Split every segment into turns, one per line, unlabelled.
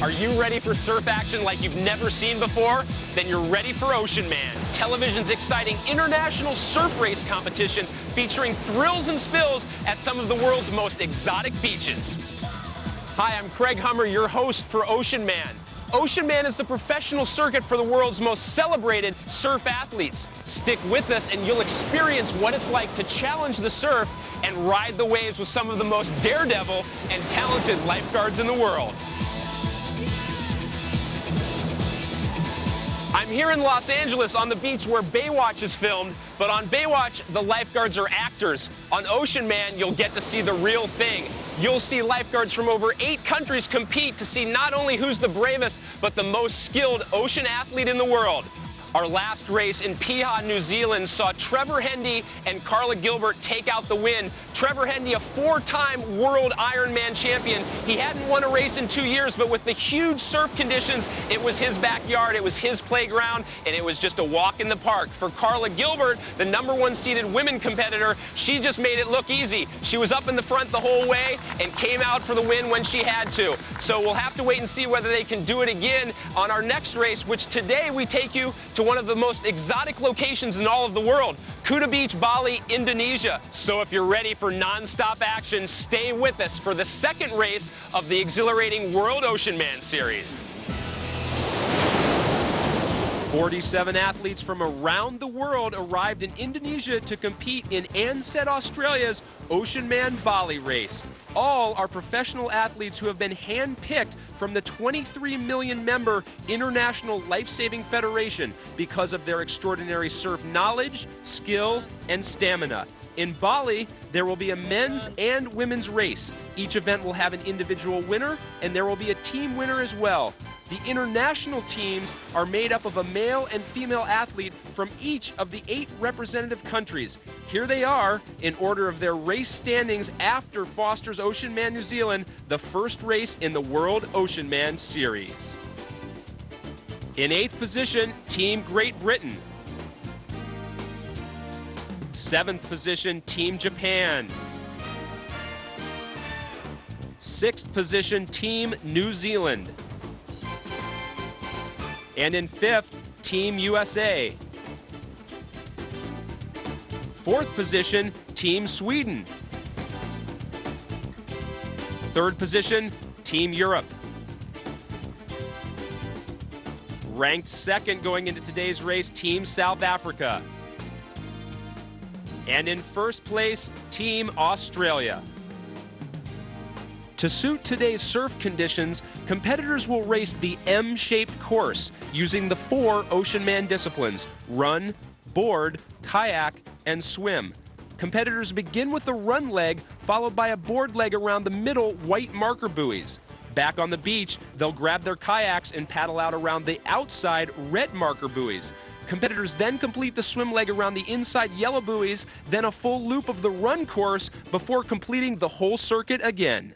Are you ready for surf action like you've never seen before? Then you're ready for Oceanman, television's exciting international surf race competition featuring thrills and spills at some of the world's most exotic beaches. Hi, I'm Craig Hummer, your host for Oceanman. Oceanman is the professional circuit for the world's most celebrated surf athletes. Stick with us and you'll experience what it's like to challenge the surf and ride the waves with some of the most daredevil and talented lifeguards in the world. I'm here in Los Angeles on the beach where Baywatch is filmed, but on Baywatch, the lifeguards are actors. On Oceanman, you'll get to see the real thing. You'll see lifeguards from over 8 countries compete to see not only who's the bravest, but the most skilled ocean athlete in the world. Our last race in Piha, New Zealand saw Trevor Hendy and Carla Gilbert take out the win. Trevor Hendy, a 4-time world Ironman champion. He hadn't won a race in 2 years, but with the huge surf conditions, it was his backyard, it was his playground, and it was just a walk in the park. For Carla Gilbert, the #1 seeded women competitor, she just made it look easy. She was up in the front the whole way and came out for the win when she had to. So we'll have to wait and see whether they can do it again on our next race, which today we take you to one of the most exotic locations in all of the world, Kuta Beach, Bali, Indonesia. So if you're ready for non-stop action, stay with us for the second race of the exhilarating World Oceanman series. 47 athletes from around the world arrived in Indonesia to compete in Ansett, Australia's Oceanman Bali race. All are professional athletes who have been hand-picked from the 23 million member International Life-Saving Federation because of their extraordinary surf knowledge, skill, and stamina. In Bali, there will be a men's and women's race. Each event will have an individual winner, and there will be a team winner as well. The international teams are made up of a male and female athlete from each of the 8 representative countries. Here they are in order of their race standings after Foster's Oceanman New Zealand, the first race in the World Oceanman Series. In 8th position, Team Great Britain. 7th position, Team Japan. 6th position, Team New Zealand. And in 5th, Team USA. 4th position, Team Sweden. 3rd position, Team Europe. Ranked 2nd going into today's race, Team South Africa. And in 1st place, Team Australia. To suit today's surf conditions, competitors will race the M-shaped course using the 4 Oceanman disciplines: run, board, kayak, and swim. Competitors begin with the run leg, followed by a board leg around the middle white marker buoys. Back on the beach, they'll grab their kayaks and paddle out around the outside red marker buoys. Competitors then complete the swim leg around the inside yellow buoys, then a full loop of the run course before completing the whole circuit again.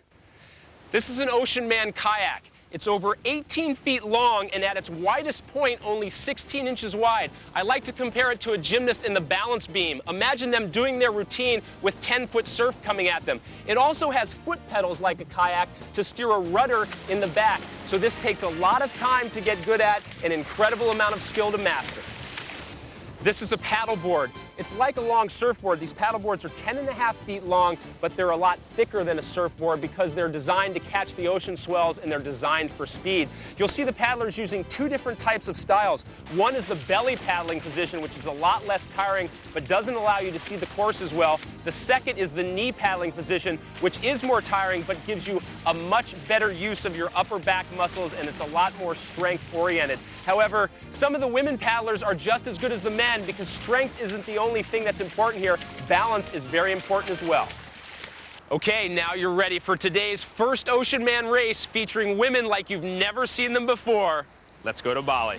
This is an Oceanman kayak. It's over 18 feet long and at its widest point only 16 inches wide. I like to compare it to a gymnast in the balance beam. Imagine them doing their routine with 10-foot surf coming at them. It also has foot pedals like a kayak to steer a rudder in the back. So this takes a lot of time to get good at, an incredible amount of skill to master. This is a paddleboard. It's like a long surfboard. These paddleboards are 10.5 feet long, but they're a lot thicker than a surfboard because they're designed to catch the ocean swells and they're designed for speed. You'll see the paddlers using 2 different types of styles. One is the belly paddling position, which is a lot less tiring, but doesn't allow you to see the course as well. The second is the knee paddling position, which is more tiring, but gives you a much better use of your upper back muscles, and it's a lot more strength oriented. However, some of the women paddlers are just as good as the men because strength isn't the only thing that's important here. Balance is very important as well. Okay, now you're ready for today's first Oceanman race featuring women like you've never seen them before. Let's go to Bali.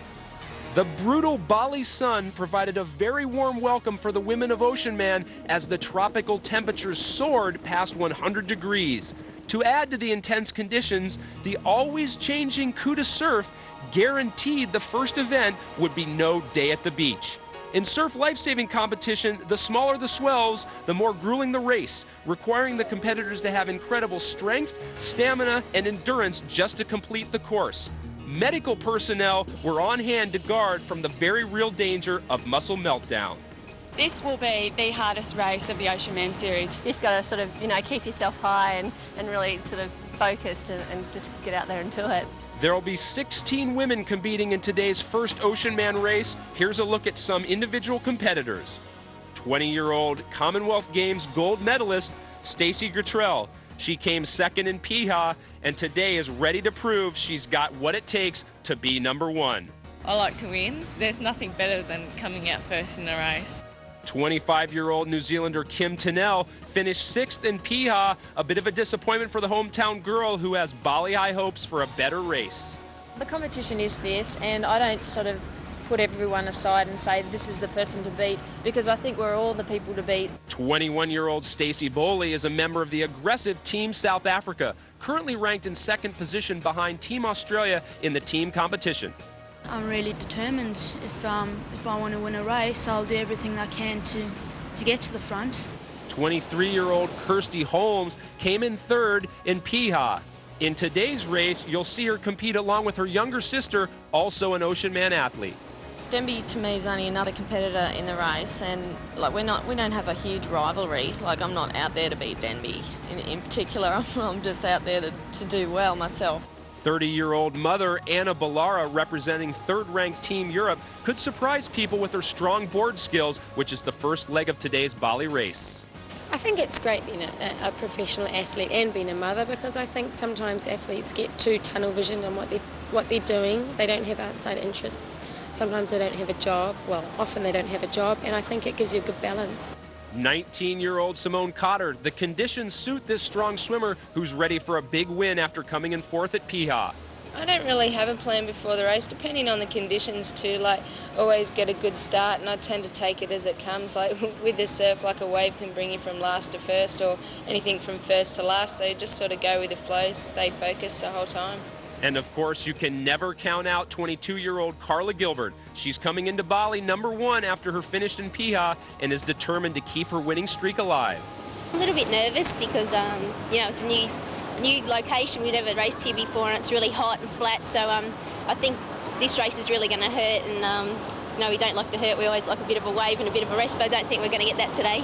The brutal Bali sun provided a very warm welcome for the women of Oceanman as the tropical temperatures soared past 100 degrees. To add to the intense conditions, the always changing Kuta surf guaranteed the first event would be no day at the beach. In surf life-saving competition, the smaller the swells, the more grueling the race, requiring the competitors to have incredible strength, stamina, and endurance just to complete the course. Medical personnel were on hand to guard from the very real danger of muscle meltdown.
This will be the hardest race of the Oceanman series.
You just got to sort of, keep yourself high and really sort of focused and just get out there and do it.
There will be 16 women competing in today's first Oceanman race. Here's a look at some individual competitors. 20-year-old Commonwealth Games gold medalist Stacy Guttrell. She came second in Piha and today is ready to prove she's got what it takes to be number one.
I like to win. There's nothing better than coming out first in a race.
25-year-old New Zealander Kim Tennell finished sixth in Piha, a bit of a disappointment for the hometown girl who has Bali high hopes for a better race.
The competition is fierce and I don't sort of put everyone aside and say this is the person to beat because I think we're all the people to beat.
21-year-old Stacey Bowley is a member of the aggressive Team South Africa, currently ranked in second position behind Team Australia in the team competition.
I'm really determined. If I want to win a race, I'll do everything I can to get to the front.
23-year-old Kirsty Holmes came in third in Piha. In today's race, you'll see her compete along with her younger sister, also an Oceanman athlete.
Denby to me is only another competitor in the race, and we don't have a huge rivalry. I'm not out there to beat Denby in particular. I'm just out there to do well myself.
30-year-old mother Anna Ballara, representing third-ranked Team Europe, could surprise people with her strong board skills, which is the first leg of today's Bali race.
I think it's great being a professional athlete and being a mother because I think sometimes athletes get too tunnel visioned on what they're doing. They don't have outside interests. Sometimes they don't have a job. Well, often they don't have a job, and I think it gives you a good balance.
19-year-old Simone Cotter. The conditions suit this strong swimmer who's ready for a big win after coming in fourth at Piha.
I don't really have a plan before the race, depending on the conditions too. Always get a good start, and I tend to take it as it comes. With the surf, a wave can bring you from last to first, or anything from first to last. So just sort of go with the flow, stay focused the whole time.
And of course, you can never count out 22-year-old Carla Gilbert. She's coming into Bali number one after her finish in Piha and is determined to keep her winning streak alive.
A little bit nervous because, it's a new location. We've never raced here before and it's really hot and flat. So I think this race is really going to hurt. And, we don't like to hurt. We always like a bit of a wave and a bit of a rest, but I don't think we're going to get that today.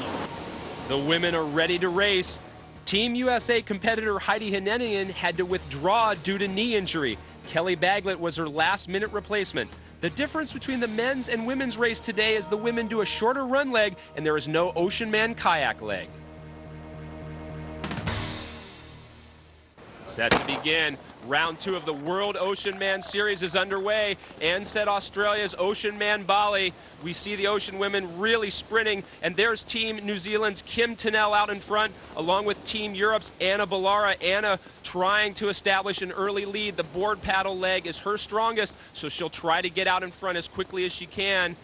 The women are ready to race. Team USA competitor Heidi Hinenian had to withdraw due to knee injury. Kelly Baglett was her last-minute replacement. The difference between the men's and women's race today is the women do a shorter run leg and there is no Oceanman kayak leg. Set to begin. Round two of the World Oceanman Series is underway. Ansett Australia's Oceanman Bali. We see the ocean women really sprinting, and there's Team New Zealand's Kim Tennell out in front, along with Team Europe's Anna Ballara. Anna trying to establish an early lead. The board paddle leg is her strongest, so she'll try to get out in front as quickly as she can.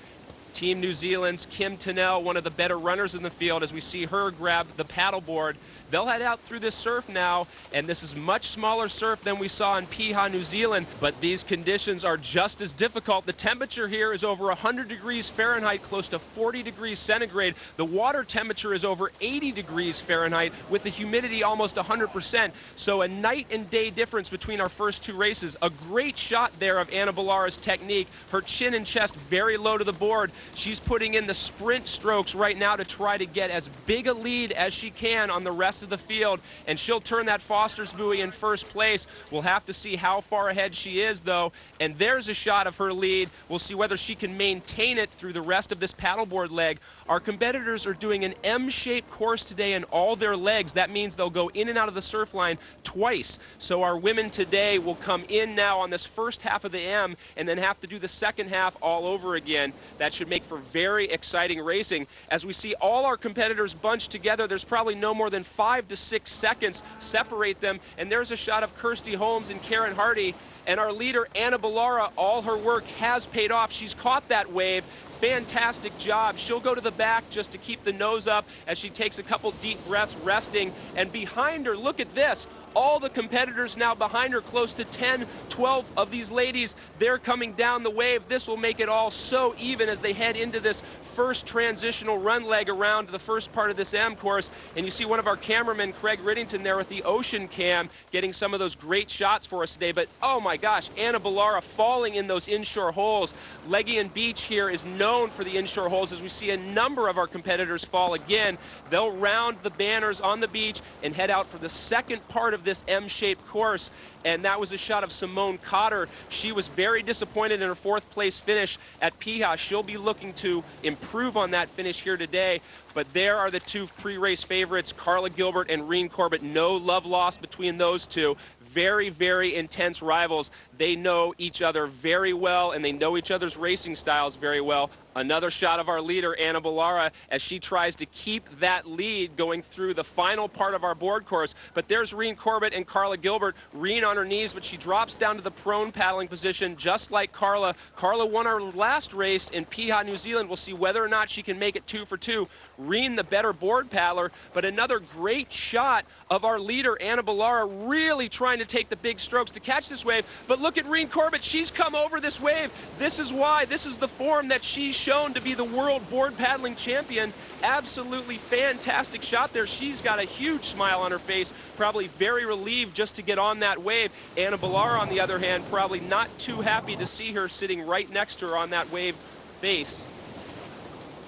Team New Zealand's Kim Tennell, one of the better runners in the field, as we see her grab the paddleboard. They'll head out through this surf now, and this is much smaller surf than we saw in Piha, New Zealand, but these conditions are just as difficult. The temperature here is over 100 degrees Fahrenheit, close to 40 degrees centigrade. The water temperature is over 80 degrees Fahrenheit, with the humidity almost 100%. So a night and day difference between our first two races. A great shot there of Anna Ballara's technique. Her chin and chest very low to the board. She's putting in the sprint strokes right now to try to get as big a lead as she can on the rest of the field, and she'll turn that Foster's buoy in first place. We'll have to see how far ahead she is, though, and there's a shot of her lead. We'll see whether she can maintain it through the rest of this paddleboard leg. Our competitors are doing an M-shaped course today in all their legs. That means they'll go in and out of the surf line twice. So our women today will come in now on this first half of the M and then have to do the second half all over again. That should make for very exciting racing. As we see all our competitors bunched together, there's probably no more than 5 to 6 seconds separate them, and there's a shot of Kirsty Holmes and Karen Hardy, and our leader Anna Ballara. All her work has paid off. She's caught that wave. Fantastic job. She'll go to the back just to keep the nose up as she takes a couple deep breaths resting. And behind her, look at this. all the competitors now behind her, close to 10, 12 of these ladies. They're coming down the wave. This will make it all so even as they head into this first transitional run leg around the first part of this M course. And you see one of our cameramen, Craig Riddington, there with the Ocean Cam, getting some of those great shots for us today. But oh my gosh, Anna Ballara falling in those inshore holes. Legian Beach here is known for the inshore holes, as we see a number of our competitors fall again. They'll round the banners on the beach and head out for the second part of this M-shaped course. And that was a shot of Simone Cotter. She was very disappointed in her fourth place finish at Piha. She'll be looking to improve on that finish here today. But there are the two pre-race favorites, Carla Gilbert and Reen Corbett. No love lost between those two. Very, very intense rivals. They know each other very well, and they know each other's racing styles very well. Another shot of our leader, Anna Ballara, as she tries to keep that lead going through the final part of our board course. But there's Reen Corbett and Carla Gilbert. Reen on her knees, but she drops down to the prone paddling position, just like Carla. Carla won our last race in Piha, New Zealand. We'll see whether or not she can make it 2 for 2. Reen, the better board paddler, but another great shot of our leader, Anna Ballara, really trying to take the big strokes to catch this wave. But look at Reen Corbett. She's come over this wave. This is why. This is the form that she's shown to be the world board paddling champion. Absolutely fantastic shot there. She's got a huge smile on her face, probably very relieved just to get on that wave. Anna Ballara, on the other hand, probably not too happy to see her sitting right next to her on that wave face.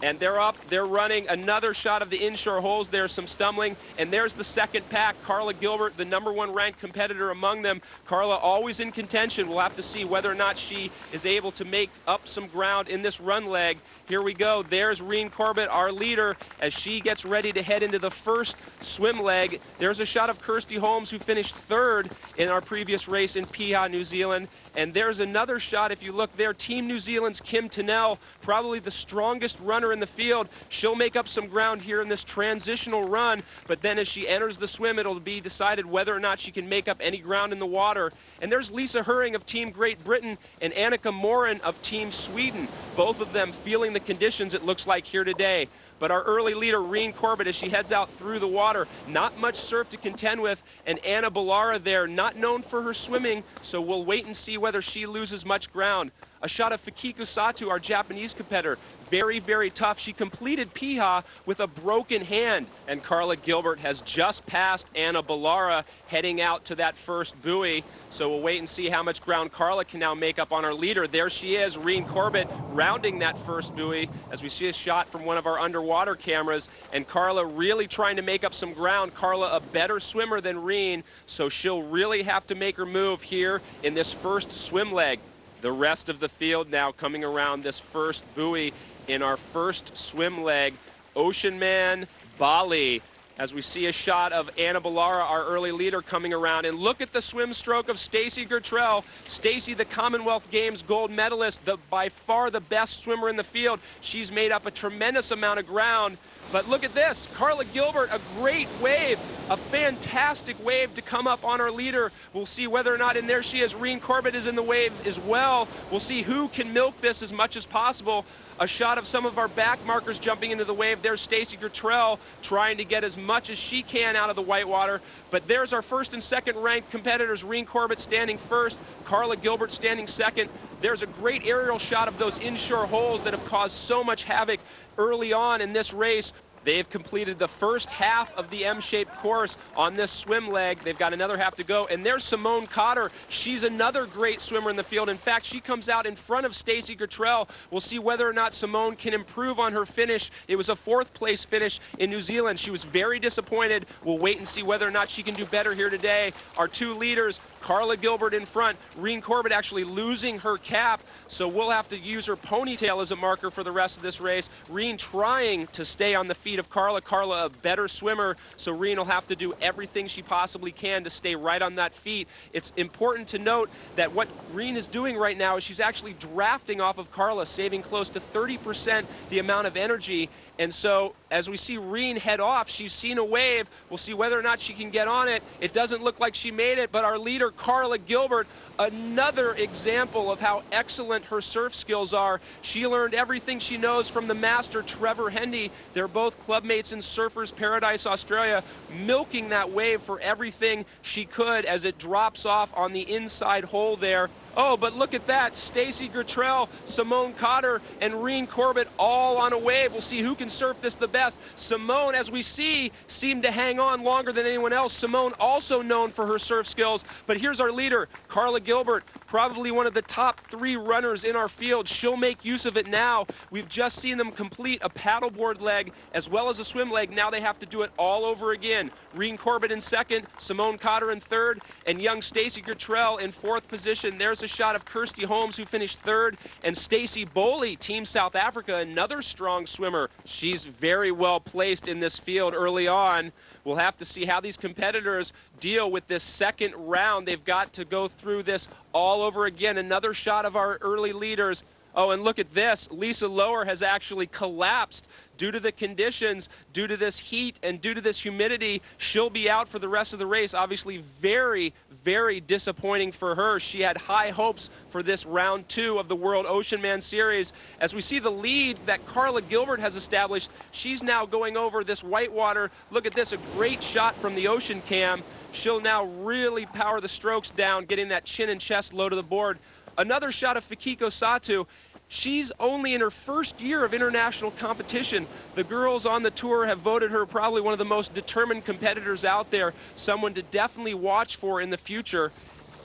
And they're up, they're running another shot of the inshore holes. There's some stumbling, and there's the second pack. Carla Gilbert, the #1 ranked competitor among them. Carla always in contention. We'll have to see whether or not she is able to make up some ground in this run leg. Here we go. There's Reen Corbett, our leader, as she gets ready to head into the first swim leg. There's a shot of Kirsty Holmes, who finished 3rd in our previous race in Piha, New Zealand. And there's another shot, if you look there, Team New Zealand's Kim Tennell, probably the strongest runner in the field. She'll make up some ground here in this transitional run, but then as she enters the swim, it'll be decided whether or not she can make up any ground in the water. And there's Lisa Herring of Team Great Britain and Annika Morin of Team Sweden, both of them feeling the conditions, it looks like, here today. But our early leader, Reen Corbett, as she heads out through the water, not much surf to contend with, and Anna Ballara there, not known for her swimming, so we'll wait and see whether she loses much ground. A shot of Fakiko Sato, our Japanese competitor, very, very tough. She completed Piha with a broken hand, and Carla Gilbert has just passed Anna Ballara heading out to that first buoy. So we'll wait and see how much ground Carla can now make up on our leader. There she is, Reen Corbett, rounding that first buoy as we see a shot from one of our underwater cameras, and Carla really trying to make up some ground. Carla, a better swimmer than Reen, so she'll really have to make her move here in this first swim leg. The rest of the field now coming around this first buoy in our first swim leg. Oceanman, Bali, as we see a shot of Anna Ballara, our early leader, coming around. And look at the swim stroke of Stacey Gertrell. Stacey, the Commonwealth Games gold medalist, by far the best swimmer in the field. She's made up a tremendous amount of ground. But look at this, Carla Gilbert, a great wave, a fantastic wave to come up on our leader. We'll see whether or not, and there she is, Reen Corbett is in the wave as well. We'll see who can milk this as much as possible. A shot of some of our back markers jumping into the wave. There's Stacey Gertrell trying to get as much as she can out of the whitewater. But there's our first and second ranked competitors, Reen Corbett standing first, Carla Gilbert standing second. There's a great aerial shot of those inshore holes that have caused so much havoc early on in this race. They've completed the first half of the M-shaped course on this swim leg. They've got another half to go. And there's Simone Cotter. She's another great swimmer in the field. In fact, she comes out in front of Stacey Gertrell. We'll see whether or not Simone can improve on her finish. It was a 4th place finish in New Zealand. She was very disappointed. We'll wait and see whether or not she can do better here today. Our two leaders, Carla Gilbert in front, Reen Corbett actually losing her cap, so we'll have to use her ponytail as a marker for the rest of this race. Reen trying to stay on the feet of Carla. Carla, a better swimmer, so Reen will have to do everything she possibly can to stay right on that feet. It's important to note that what Reen is doing right now is she's actually drafting off of Carla, saving close to 30% the amount of energy. And so as we see Reen head off, she's seen a wave. We'll see whether or not she can get on it. It doesn't look like she made it, but our leader, leader, Carla Gilbert. Another example of how excellent her surf skills are. She learned everything she knows from the master, Trevor Hendy. They're both clubmates in Surfers Paradise, Australia, milking that wave for everything she could as it drops off on the inside hole there. Oh, but look at that. Stacey Gertrell, Simone Cotter, and Reen Corbett all on a wave. We'll see who can surf this the best. Simone, as we see, seemed to hang on longer than anyone else. Simone also known for her surf skills. But here's our leader, Carla Gilbert, probably one of the top 3 runners in our field. She'll make use of it now. We've just seen them complete a paddleboard leg as well as a swim leg. Now they have to do it all over again. Reen Corbett in second, Simone Cotter in third, and young Stacey Gertrell in 4th position. There's a shot of Kirsty Holmes, who finished 3rd, and Stacey Boley, Team South Africa, another strong swimmer. She's very well placed in this field early on. We'll have to see how these competitors deal with this second round. They've got to go through this all over again. Another shot of our early leaders. Oh, and look at this. Lisa Lower has actually collapsed due to the conditions, due to this heat, and due to this humidity. She'll be out for the rest of the race. Obviously, very, very disappointing for her. She had high hopes for this round 2 of the World Oceanman Series. As we see the lead that Carla Gilbert has established, she's now going over this whitewater. Look at this, a great shot from the ocean cam. She'll now really power the strokes down, getting that chin and chest low to the board. Another shot of Fikiko Satu. She's only in her first year of international competition. The girls on the tour have voted her probably one of the most determined competitors out there, someone to definitely watch for in the future.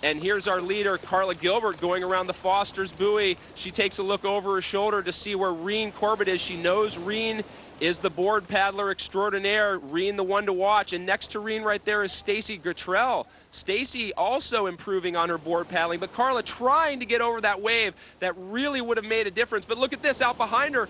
And here's our leader, Carla Gilbert, going around the Foster's buoy. She takes a look over her shoulder to see where Reen Corbett is. She knows Reen is the board paddler extraordinaire, Reen the one to watch. And next to Reen right there is Stacey Gertrell. Stacey also improving on her board paddling, but Carla trying to get over that wave that really would have made a difference. But look at this out behind her.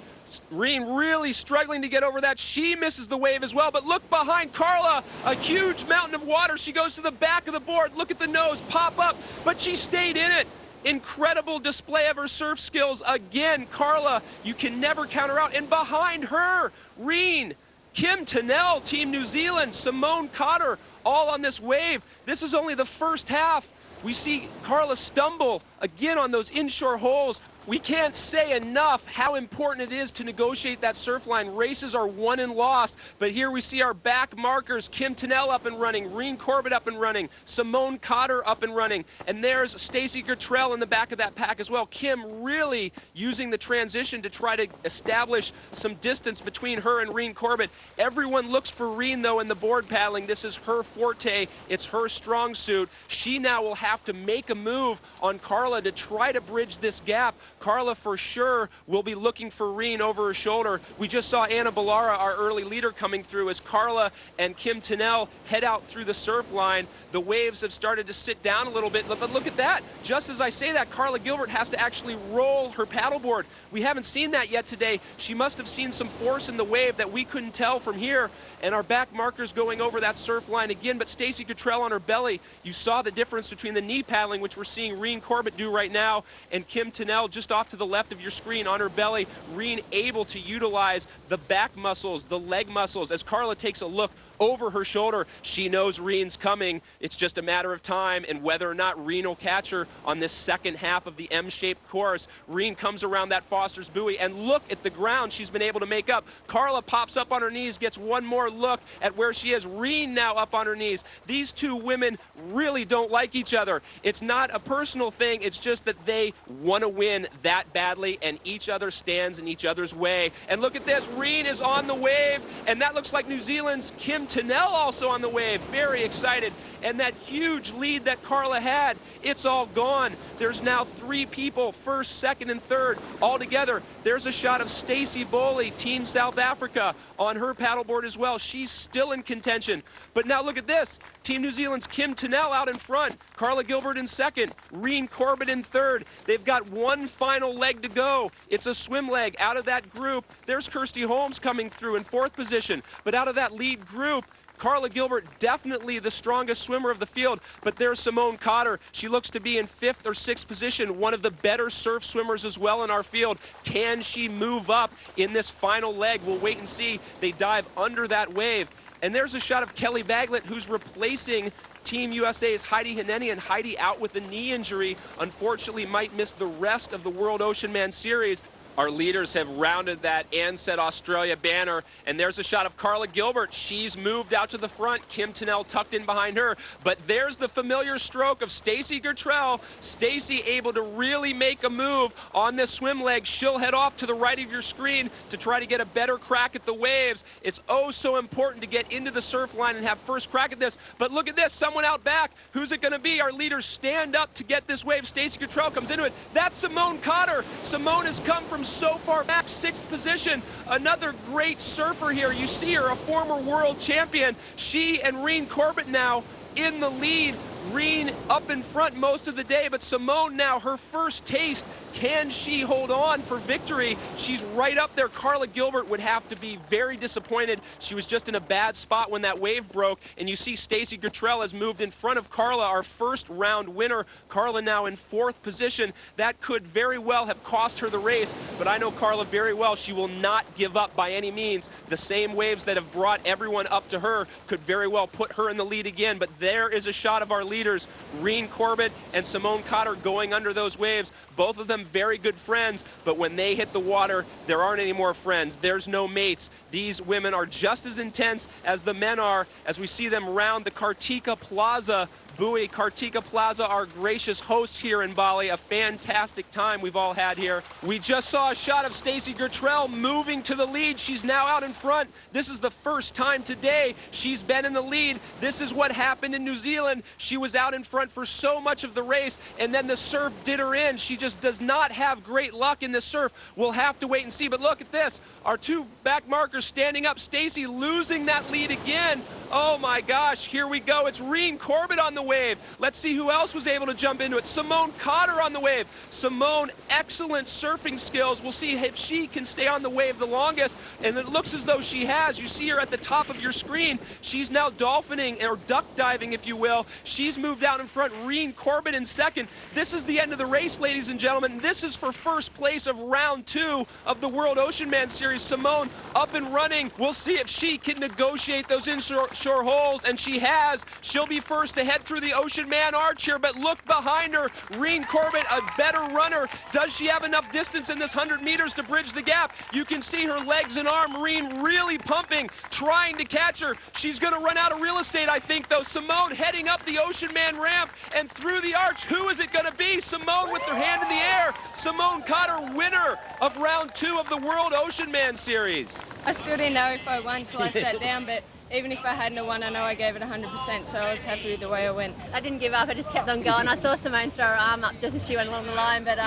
Reen really struggling to get over that. She misses the wave as well, but look behind Carla, a huge mountain of water. She goes to the back of the board. Look at the nose pop up, but she stayed in it. Incredible display of her surf skills. Again, Carla, you can never count her out. And behind her, Reen, Kim Tennell, Team New Zealand, Simone Cotter, all on this wave. This is only the first half. We see Carla stumble again on those inshore holes. We can't say enough how important it is to negotiate that surf line. Races are won and lost, but here we see our back markers. Kim Tennell up and running, Reen Corbett up and running, Simone Cotter up and running, and there's Stacey Gertrell in the back of that pack as well. Kim really using the transition to try to establish some distance between her and Reen Corbett. Everyone looks for Reen, though, in the board paddling. This is her forte. It's her strong suit. She now will have to make a move on Carla to try to bridge this gap. Carla for sure will be looking for Reen over her shoulder. We just saw Anna Ballara, our early leader, coming through as Carla and Kim Tennell head out through the surf line. The waves have started to sit down a little bit, but look at that. Just as I say that, Carla Gilbert has to actually roll her paddleboard. We haven't seen that yet today. She must have seen some force in the wave that we couldn't tell from here, and our back markers going over that surf line again, but Stacey Gertrell on her belly. You saw the difference between the knee paddling, which we're seeing Reen Corbett do right now, and Kim Tennell just off to the left of your screen on her belly. Reen able to utilize the back muscles, the leg muscles. As Carla takes a look over her shoulder, she knows Reen's coming. It's just a matter of time and whether or not Reen will catch her on this second half of the M-shaped course. Reen comes around that Foster's buoy, and look at the ground she's been able to make up. Carla pops up on her knees, gets one more look at where she is. Reen now up on her knees. These two women really don't like each other. It's not a personal thing. It's just that they want to win that badly, and each other stands in each other's way. And look at this. Reen is on the wave, and that looks like New Zealand's Kim Tennell also on the wave. Very excited. And that huge lead that Carla had, it's all gone. There's now 3 people, first, second, and third, all together. There's a shot of Stacey Boley, Team South Africa, on her paddleboard as well. She's still in contention. But now look at this. Team New Zealand's Kim Tennell out in front, Carla Gilbert in second, Reen Corbett in third. They've got one final leg to go. It's a swim leg. Out of that group, there's Kirsty Holmes coming through in 4th position. But out of that lead group, Carla Gilbert, definitely the strongest swimmer of the field, but there's Simone Cotter. She looks to be in 5th or 6th position, one of the better surf swimmers as well in our field. Can she move up in this final leg? We'll wait and see. They dive under that wave. And there's a shot of Kelly Baglett, who's replacing Team USA's Heidi Hineni, and Heidi out with a knee injury. Unfortunately, might miss the rest of the World Oceanman Series. Our leaders have rounded that Ansett Australia banner, and there's a shot of Carla Gilbert. She's moved out to the front. Kim Tennell tucked in behind her, but there's the familiar stroke of Stacy Gertrell. Stacy able to really make a move on this swim leg. She'll head off to the right of your screen to try to get a better crack at the waves. It's oh so important to get into the surf line and have first crack at this, but look at this, someone out back. Who's it gonna be? Our leaders stand up to get this wave. Stacy Gertrell comes into it. That's Simone Cotter. Simone has come from so far back, 6th position. Another great surfer here. You see her, a former world champion. She and Reen Corbett now in the lead. Reen up in front most of the day, but Simone now her first taste. Can she hold on for victory? She's right up there. Carla Gilbert would have to be very disappointed. She was just in a bad spot when that wave broke, and you see Stacy Gertrell has moved in front of Carla, our first round winner. Carla now in 4th position. That could very well have cost her the race, but I know Carla very well. She will not give up by any means. The same waves that have brought everyone up to her could very well put her in the lead again, but there is a shot of our leaders, Reen Corbett and Simone Cotter, going under those waves. Both of them very good friends, but when they hit the water, there aren't any more friends. There's no mates. These women are just as intense as the men are as we see them round the Kartika Plaza buoy. Kartika Plaza, our gracious hosts here in Bali. A fantastic time we've all had here. We just saw a shot of Stacy Gertrell moving to the lead. She's now out in front. This is the first time today she's been in the lead. This is what happened in New Zealand. She was out in front for so much of the race, and then the surf did her in. She just does not have great luck in this surf. We'll have to wait and see, but look at this. Our two back markers standing up. Stacy losing that lead again. Oh my gosh, here we go. It's Reen Corbett on the wave. Let's see who else was able to jump into it. Simone Cotter on the wave. Simone, excellent surfing skills. We'll see if she can stay on the wave the longest, and it looks as though she has. You see her at the top of your screen. She's now dolphining, or duck diving, if you will. She's moved out in front. Reen Corbett in 2nd. This is the end of the race, ladies and gentlemen. This is for first place of round 2 of the World Oceanman Series. Simone up and running. We'll see if she can negotiate those inshore holes, and she has. She'll be first to head through the Oceanman arch here, but look behind her. Reen Corbett, a better runner. Does she have enough distance in this 100 meters to bridge the gap? You can see her legs and arm. Reen really pumping, trying to catch her. She's going to run out of real estate, I think, though. Simone heading up the Oceanman ramp and through the arch. Who is it going to be? Simone with her hand in the air. Simone Cotter, winner of round 2 of the World Oceanman Series.
I still didn't know if I won till I sat down, but even if I hadn't won, I know I gave it 100%, so I was happy with the way I went.
I didn't give up, I just kept on going. I saw Simone throw her arm up just as she went along the line, but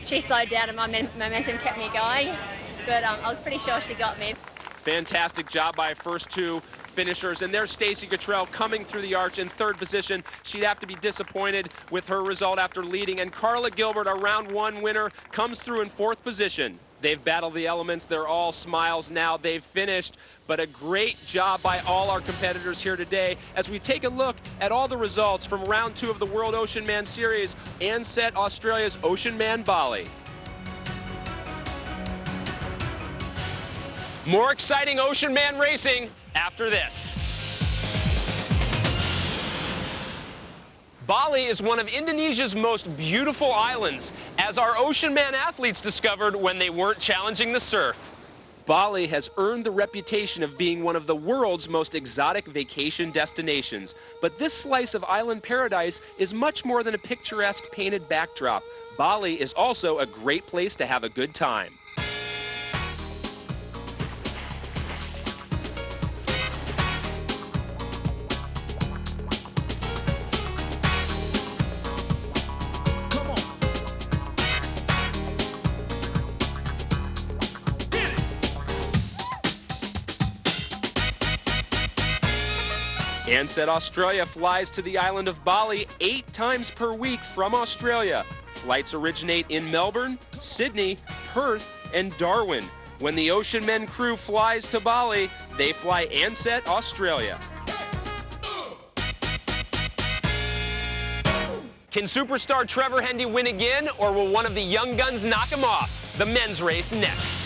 she slowed down and my momentum kept me going. But I was pretty sure she got me.
Fantastic job by first 2 finishers, and there's Stacy Gertrell coming through the arch in 3rd position. She'd have to be disappointed with her result after leading, and Carla Gilbert, our round 1 winner, comes through in 4th position. They've battled the elements. They're all smiles now. They've finished, but a great job by all our competitors here today as we take a look at all the results from round 2 of the World Oceanman Series, Ansett Australia's Oceanman Bali. More exciting Oceanman racing after this. Bali is one of Indonesia's most beautiful islands, as our Oceanman athletes discovered when they weren't challenging the surf. Bali has earned the reputation of being one of the world's most exotic vacation destinations. But this slice of island paradise is much more than a picturesque painted backdrop. Bali is also a great place to have a good time. Ansett Australia flies to the island of Bali 8 times per week from Australia. Flights originate in Melbourne, Sydney, Perth, and Darwin. When the Oceanmen crew flies to Bali, they fly Ansett Australia. Can superstar Trevor Hendy win again, or will one of the young guns knock him off? The men's race next.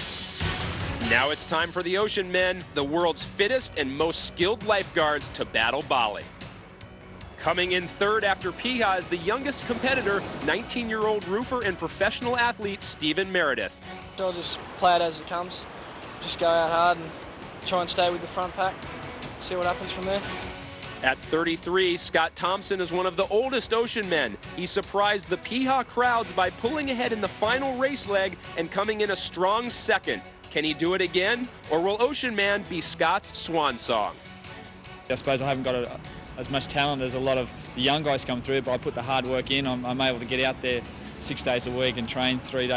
Now it's time for the Oceanmen, the world's fittest and most skilled lifeguards, to battle Bali. Coming in third after Piha is the youngest competitor, 19-year-old roofer and professional athlete Stephen Meredith.
I'll just play it as it comes. Just go out hard and try and stay with the front pack. See what happens from there.
At 33, Scott Thompson is one of the oldest ocean men. He surprised the Piha crowds by pulling ahead in the final race leg and coming in a strong second. Can he do it again, or will Oceanman be Scott's swan song?
I suppose I haven't got as much talent as a lot of the young guys come through, but I put the hard work in. I'm able to get out there 6 days a week and train 3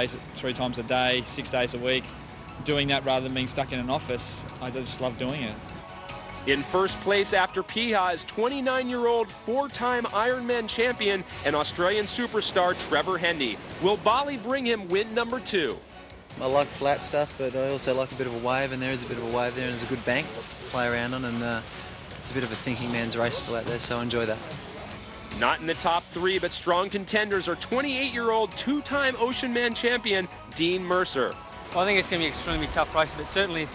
times a day, 6 days a week. Doing that rather than being stuck in an office, I just love doing it.
In first place after Piha is 29-year-old 4-time Ironman champion and Australian superstar Trevor Hendy. Will Bali bring him win number 2?
I like flat stuff, but I also like a bit of a wave, and there is a bit of a wave there, and there's a good bank to play around on, and it's a bit of a thinking man's race still out there, so I enjoy that.
Not in the top 3, but strong contenders are 28-year-old 2-time Oceanman champion Dean Mercer.
I think it's going to be an extremely tough race, but certainly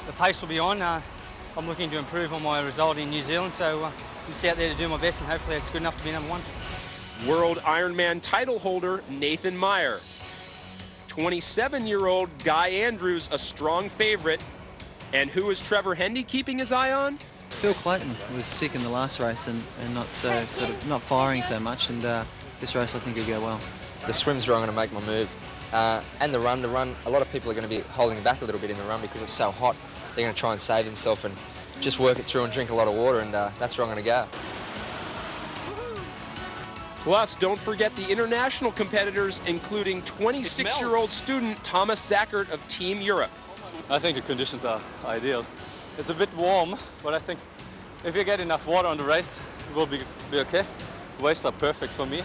the pace will be on. I'm looking to improve on my result in New Zealand, so I'm just out there to do my best, and hopefully it's good enough to be number 1.
World Ironman title holder Nathan Meyer. 27-year-old Guy Andrews, a strong favorite. And who is Trevor Hendy keeping his eye on?
Phil Clayton was sick in the last race and not so not firing so much, and this race I think will go well.
The swim's where I'm going to make my move, and the run. A lot of people are going to be holding back a little bit in the run because it's so hot. They're going to try and save themselves and just work it through and drink a lot of water, and that's where I'm going to go.
Plus, don't forget the international competitors, including 26-year-old student Thomas Zackert of Team Europe.
I think the conditions are ideal. It's a bit warm, but I think if you get enough water on the race, it will be okay. The waves are perfect for me.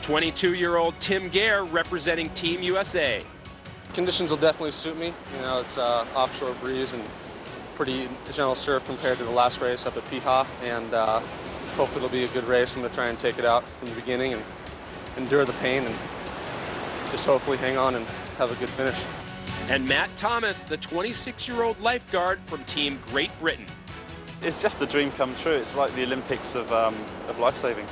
22-year-old Tim Gare representing Team USA.
Conditions will definitely suit me. You know, it's offshore breeze and pretty gentle surf compared to the last race up at Piha, and hopefully it'll be a good race. I'm going to try and take it out from the beginning and endure the pain and just hopefully hang on and have a good finish.
And Matt Thomas, the 26-year-old lifeguard from Team Great Britain.
It's just a dream come true. It's like the Olympics of lifesaving.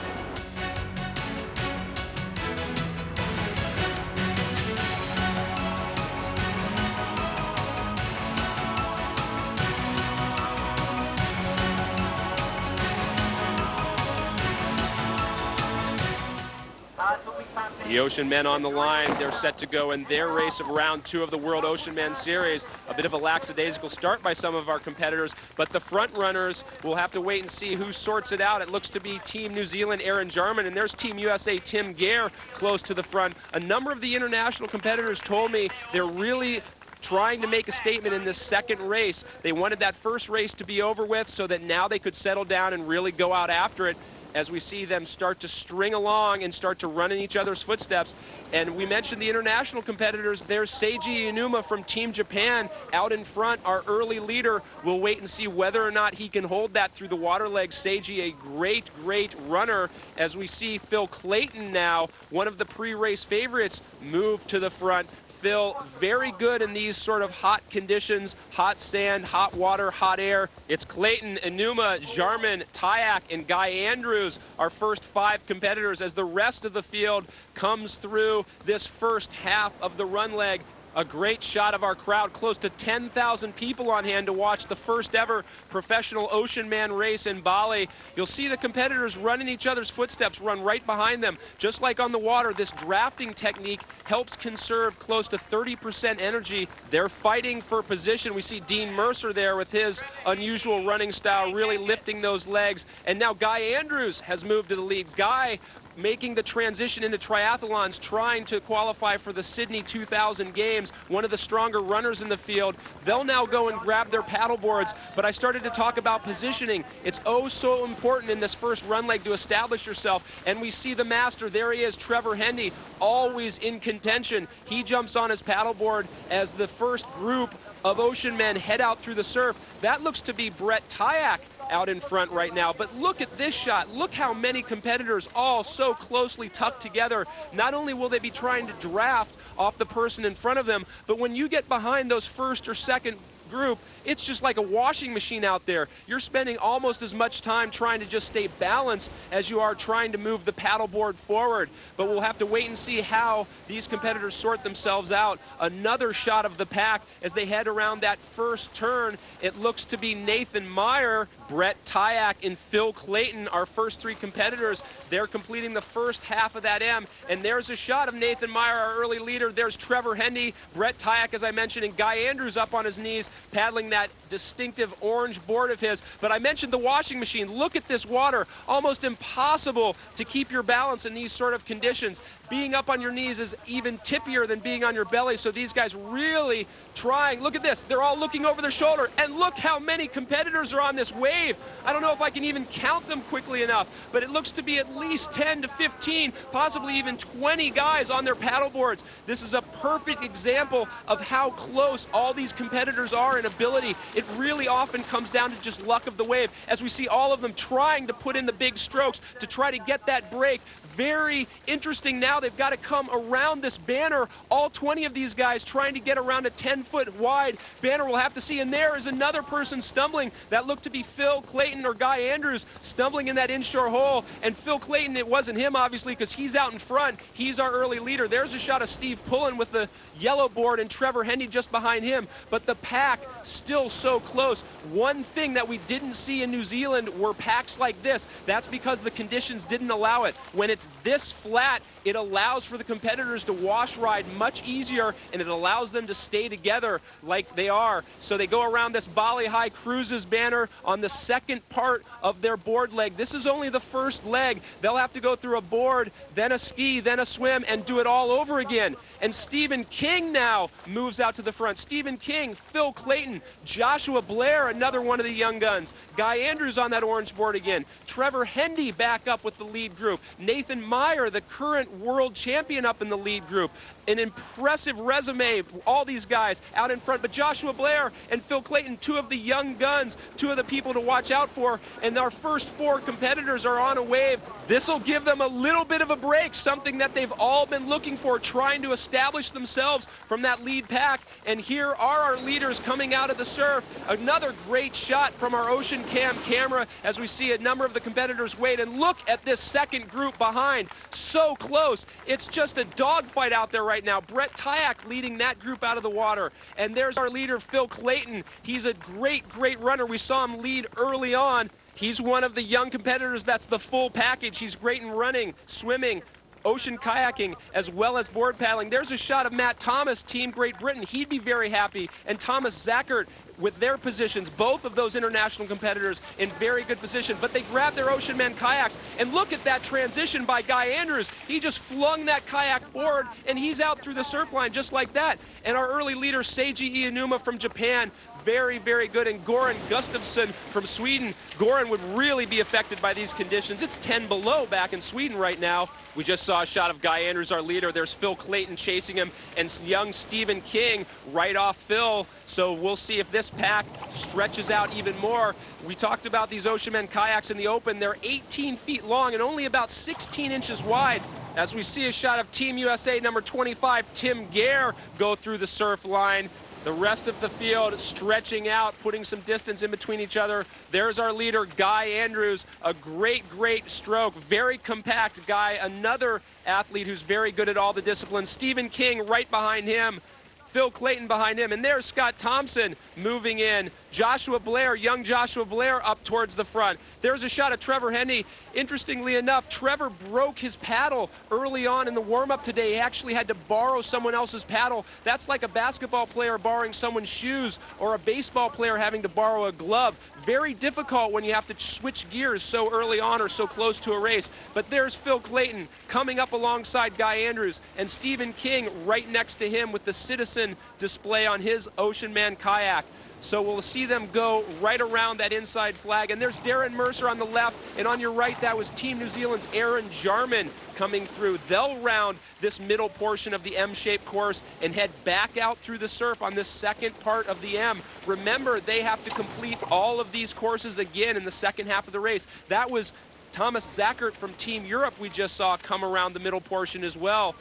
The Oceanmen on the line. They're set to go in their race of round 2 of the World Oceanman Series. A bit of a lackadaisical start by some of our competitors, but the front runners will have to wait and see who sorts it out. It looks to be Team New Zealand, Aaron Jarman, and there's Team USA, Tim Gare, close to the front. A number of the international competitors told me they're really trying to make a statement in this second race. They wanted that first race to be over with so that now they could settle down and really go out after it, as we see them start to string along and start to run in each other's footsteps. And we mentioned the international competitors. There's Seiji Inuma from Team Japan out in front, our early leader. We'll wait and see whether or not he can hold that through the water legs. Seiji, a great, great runner. As we see Phil Clayton now, one of the pre-race favorites, move to the front. Phil, very good in these sort of hot conditions, hot sand, hot water, hot air. It's Clayton, Inuma, Jarman, Tyack, and Guy Andrews, our first 5 competitors, as the rest of the field comes through this first half of the run leg. A great shot of our crowd, close to 10,000 people on hand to watch the first ever professional Oceanman race in Bali. You'll see the competitors run in each other's footsteps, run right behind them. Just like on the water, this drafting technique helps conserve close to 30% energy. They're fighting for position. We see Dean Mercer there with his unusual running style, really lifting those legs. And now Guy Andrews has moved to the lead. Guy making the transition into triathlons, trying to qualify for the Sydney 2000 Games, one of the stronger runners in the field. They'll now go and grab their paddle boards, but I started to talk about positioning. It's oh so important in this first run leg to establish yourself, and we see the master. There he is, Trevor Hendy, always in contention. He jumps on his paddleboard as the first group of Oceanmen head out through the surf. That looks to be Brett Tyack out in front right now, but look at this shot. Look how many competitors all so closely tucked together. Not only will they be trying to draft off the person in front of them, but when you get behind those first or second group, it's just like a washing machine out there. You're spending almost as much time trying to just stay balanced as you are trying to move the paddleboard forward. But we'll have to wait and see how these competitors sort themselves out. Another shot of the pack as they head around that first turn. It looks to be Nathan Meyer, Brett Tyak, and Phil Clayton, our first three competitors. They're completing the first half of that M. And there's a shot of Nathan Meyer, our early leader. There's Trevor Hendy, Brett Tyak, as I mentioned, and Guy Andrews up on his knees, paddling that distinctive orange board of his. But I mentioned the washing machine. Look at this water. Almost impossible to keep your balance in these sort of conditions. Being up on your knees is even tippier than being on your belly, so these guys really trying. Look at this. They're all looking over their shoulder, and look how many competitors are on this wave. I don't know if I can even count them quickly enough, but it looks to be at least 10 to 15, possibly even 20 guys on their paddleboards. This is a perfect example of how close all these competitors are in ability. It really often comes down to just luck of the wave, as we see all of them trying to put in the big strokes to try to get that break. Very interesting now. They've got to come around this banner. All 20 of these guys trying to get around a 10-foot wide banner. We'll have to see. And there is another person stumbling. That looked to be Phil Clayton or Guy Andrews stumbling in that inshore hole. And Phil Clayton, it wasn't him, obviously, because he's out in front. He's our early leader. There's a shot of Steve Pullen with the yellow board and Trevor Hendy just behind him. But the pack still so close. One thing that we didn't see in New Zealand were packs like this. That's because the conditions didn't allow it. When it's this flat, it allows for the competitors to wash ride much easier, and it allows them to stay together like they are. So they go around this Bali High Cruises banner on the second part of their board leg. This is only the first leg. They'll have to go through a board, then a ski, then a swim, and do it all over again. And Stephen King now moves out to the front. Stephen King, Phil Clayton, Joshua Blair, another one of the young guns. Guy Andrews on that orange board again. Trevor Hendy back up with the lead group. Nathan Meyer, the current world champion, up in the lead group. An impressive resume, all these guys out in front. But Joshua Blair and Phil Clayton, two of the young guns, two of the people to watch out for. And our first four competitors are on a wave. This will give them a little bit of a break, something that they've all been looking for, trying to establish themselves from that lead pack. And here are our leaders coming out of the surf. Another great shot from our Ocean Cam camera as we see a number of the competitors wait. And look at this second group behind. So close. It's just a dogfight out there right now. Brett Tyak leading that group out of the water. And there's our leader, Phil Clayton. He's a great, great runner. We saw him lead early on. He's one of the young competitors that's the full package. He's great in running, swimming, ocean kayaking, as well as board paddling. There's a shot of Matt Thomas, Team Great Britain. He'd be very happy. And Thomas Zackert with their positions, both of those international competitors in very good position. But they grab their Oceanman kayaks, and look at that transition by Guy Andrews. He just flung that kayak forward, and he's out through the surf line just like that. And our early leader, Seiji Ianuma from Japan, very, very good. And Goran Gustafsson from Sweden. Goran would really be affected by these conditions. It's 10 below back in Sweden right now. We just saw a shot of Guy Andrews, our leader. There's Phil Clayton chasing him, and young Stephen King right off Phil. So we'll see if this pack stretches out even more. We talked about these Oceanman kayaks in the open. They're 18 feet long and only about 16 inches wide. As we see a shot of Team USA number 25, Tim Gare, go through the surf line. The rest of the field stretching out, putting some distance in between each other. There's our leader, Guy Andrews. A great, great stroke. Very compact guy. Another athlete who's very good at all the disciplines. Stephen King right behind him. Phil Clayton behind him. And there's Scott Thompson moving in. Joshua Blair, young Joshua Blair, up towards the front. There's a shot of Trevor Hendy. Interestingly enough, Trevor broke his paddle early on in the warm-up today. He actually had to borrow someone else's paddle. That's like a basketball player borrowing someone's shoes or a baseball player having to borrow a glove. Very difficult when you have to switch gears so early on or so close to a race. But there's Phil Clayton coming up alongside Guy Andrews, and Stephen King right next to him with the Citizen display on his Oceanman kayak. So we'll see them go right around that inside flag. And there's Darren Mercer on the left, and on your right, that was Team New Zealand's Aaron Jarman coming through. They'll round this middle portion of the M-shaped course and head back out through the surf on this second part of the M. Remember, they have to complete all of these courses again in the second half of the race. That was Thomas Zackert from Team Europe we just saw come around the middle portion as well.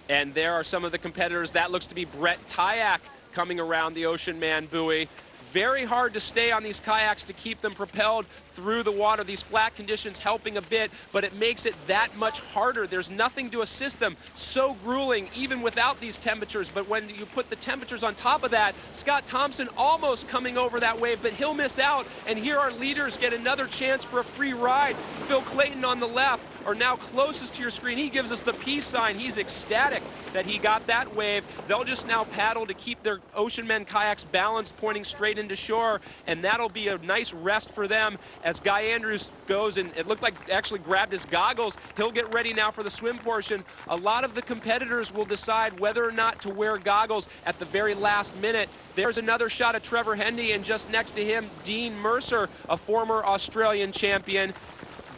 And there are some of the competitors. That looks to be Brett Tyak coming around the Oceanman buoy. Very hard to stay on these kayaks to keep them propelled through the water. These flat conditions helping a bit, but it makes it that much harder. There's nothing to assist them. So grueling, even without these temperatures. But when you put the temperatures on top of that, Scott Thompson almost coming over that wave, but he'll miss out. And here our leaders get another chance for a free ride. Phil Clayton on the left are now closest to your screen. He gives us the peace sign. He's ecstatic that he got that wave. They'll just now paddle to keep their Oceanman kayaks balanced, pointing straight into shore, and that'll be a nice rest for them as Guy Andrews goes, and it looked like actually grabbed his goggles. He'll get ready now for the swim portion. A lot of the competitors will decide whether or not to wear goggles at the very last minute. There's another shot of Trevor Hendy, and just next to him, Dean Mercer, a former Australian champion.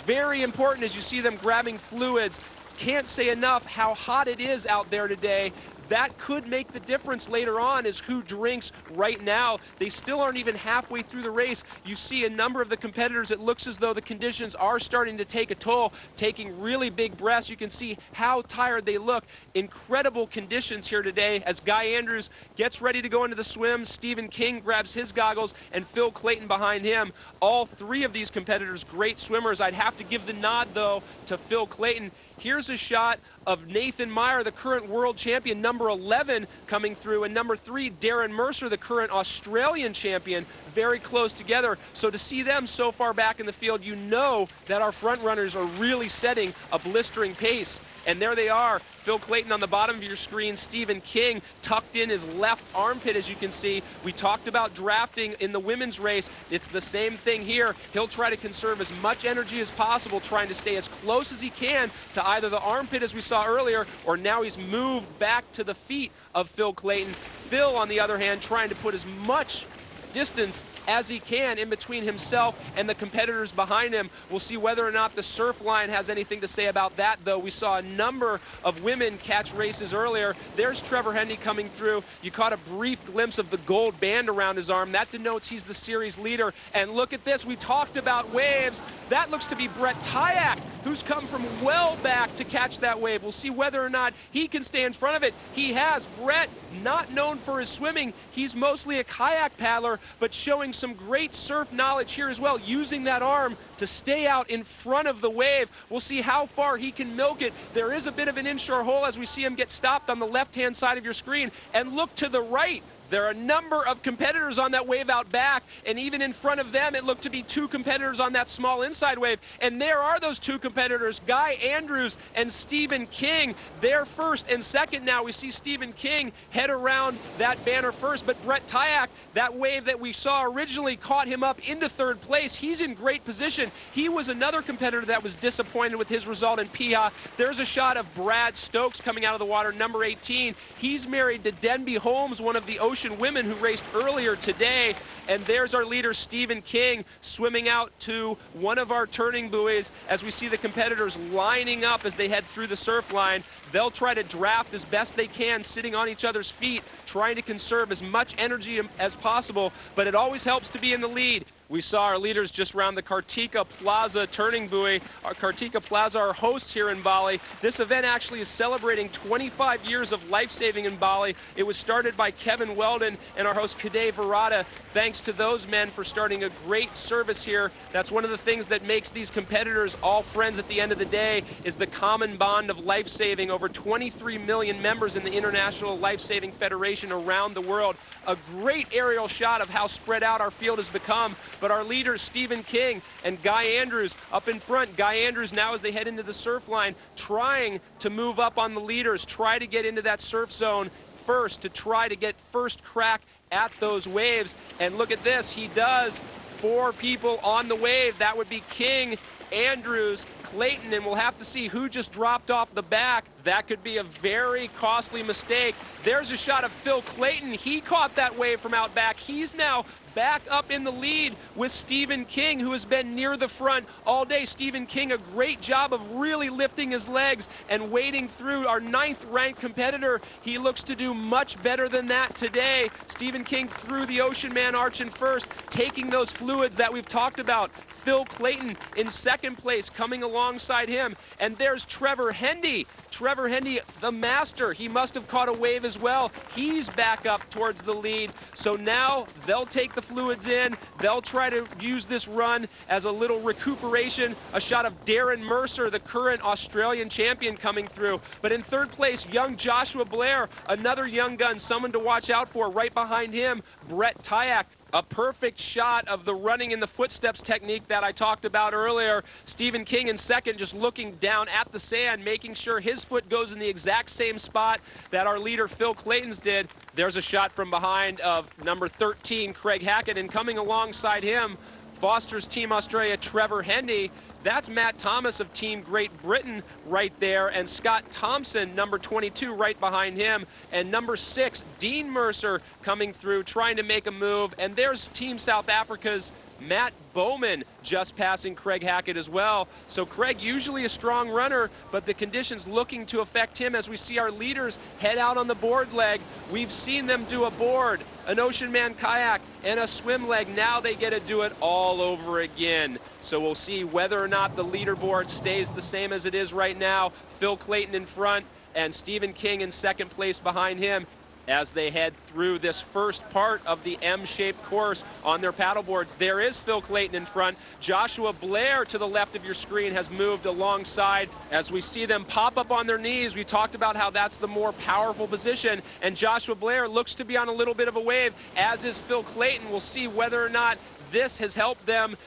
Very important as you see them grabbing fluids. Can't say enough how hot it is out there today. That could make the difference later on is who drinks right now. They still aren't even halfway through the race. You see a number of the competitors, it looks as though the conditions are starting to take a toll, taking really big breaths. You can see how tired they look. Incredible conditions here today as Guy Andrews gets ready to go into the swim. Stephen King grabs his goggles and Phil Clayton behind him. All three of these competitors, great swimmers. I'd have to give the nod, though, to Phil Clayton. Here's a shot of Nathan Meyer, the current world champion, number 11, coming through, and number 3, Darren Mercer, the current Australian champion, very close together. So to see them so far back in the field, you know that our front runners are really setting a blistering pace. And there they are, Phil Clayton on the bottom of your screen, Stephen King tucked in his left armpit, as you can see. We talked about drafting in the women's race. It's the same thing here. He'll try to conserve as much energy as possible, trying to stay as close as he can to either the armpit, as we saw earlier, or now he's moved back to the feet of Phil Clayton. Phil, on the other hand, trying to put as much distance as he can in between himself and the competitors behind him. We'll see whether or not the surf line has anything to say about that, though. We saw a number of women catch races earlier. There's Trevor Hendy coming through. You caught a brief glimpse of the gold band around his arm. That denotes he's the series leader. And look at this. We talked about waves. That looks to be Brett Tyack, who's come from well back to catch that wave. We'll see whether or not he can stay in front of it. He has. Brett, not known for his swimming. He's mostly a kayak paddler, but showing some great surf knowledge here as well, using that arm to stay out in front of the wave. We'll see how far he can milk it. There is a bit of an inshore hole as we see him get stopped on the left-hand side of your screen. And look to the right. There are a number of competitors on that wave out back, and even in front of them, it looked to be 2 competitors on that small inside wave. And there are those 2 competitors, Guy Andrews and Stephen King. They're first and second now. We see Stephen King head around that banner first, but Brett Tyack, that wave that we saw originally, caught him up into 3rd place. He's in great position. He was another competitor that was disappointed with his result in Piha. There's a shot of Brad Stokes coming out of the water, number 18. He's married to Denby Holmes, one of the Ocean women who raced earlier today. And there's our leader, Stephen King, swimming out to one of our turning buoys as we see the competitors lining up as they head through the surf line. They'll try to draft as best they can, sitting on each other's feet, trying to conserve as much energy as possible, but it always helps to be in the lead. We saw our leaders just around the Kartika Plaza turning buoy. Our Kartika Plaza, our host here in Bali. This event actually is celebrating 25 years of life-saving in Bali. It was started by Kevin Weldon and our host Kadeh Virata. Thanks to those men for starting a great service here. That's one of the things that makes these competitors all friends at the end of the day, is the common bond of life-saving. Over 23 million members in the International Life-Saving Federation around the world. A great aerial shot of how spread out our field has become. But our leaders, Stephen King and Guy Andrews, up in front. Guy Andrews now, as they head into the surf line, trying to move up on the leaders, try to get into that surf zone first, to try to get first crack at those waves. And look at this, he does. 4 people on the wave. That would be King, Andrews, Clayton, and we'll have to see who just dropped off the back. That could be a very costly mistake. There's a shot of Phil Clayton. He caught that wave from out back. He's now back up in the lead with Stephen King, who has been near the front all day. Stephen King, a great job of really lifting his legs and wading through. Our 9th ranked competitor, he looks to do much better than that today. Stephen King through the Oceanman arch in first, taking those fluids that we've talked about. Phil Clayton in 2nd place, coming alongside him. And there's Trevor Hendy. Trevor Hendy, the master, he must have caught a wave as well. He's back up towards the lead. So now they'll take the fluids in. They'll try to use this run as a little recuperation. A shot of Darren Mercer, the current Australian champion, coming through. But in third place, young Joshua Blair, another young gun, someone to watch out for. Right behind him, Brett Tyak. A perfect shot of the running in the footsteps technique that I talked about earlier. Stephen King in second, just looking down at the sand, making sure his foot goes in the exact same spot that our leader Phil Clayton's did. There's a shot from behind of number 13, Craig Hackett, and coming alongside him, Foster's Team Australia, Trevor Hendy. That's Matt Thomas of Team Great Britain right there, and Scott Thompson, number 22, right behind him, and number 6, Dean Mercer, coming through, trying to make a move. And there's Team South Africa's Matt Bowman just passing Craig Hackett as well. So Craig, usually a strong runner, but the conditions looking to affect him as we see our leaders head out on the board leg. We've seen them do a board, an Oceanman kayak, and a swim leg. Now they get to do it all over again. So we'll see whether or not the leaderboard stays the same as it is right now. Phil Clayton in front and Stephen King in second place behind him as they head through this first part of the M-shaped course on their paddleboards. There is Phil Clayton in front. Joshua Blair to the left of your screen has moved alongside as we see them pop up on their knees. We talked about how that's the more powerful position, and Joshua Blair looks to be on a little bit of a wave, as is Phil Clayton. We'll see whether or not this has helped them.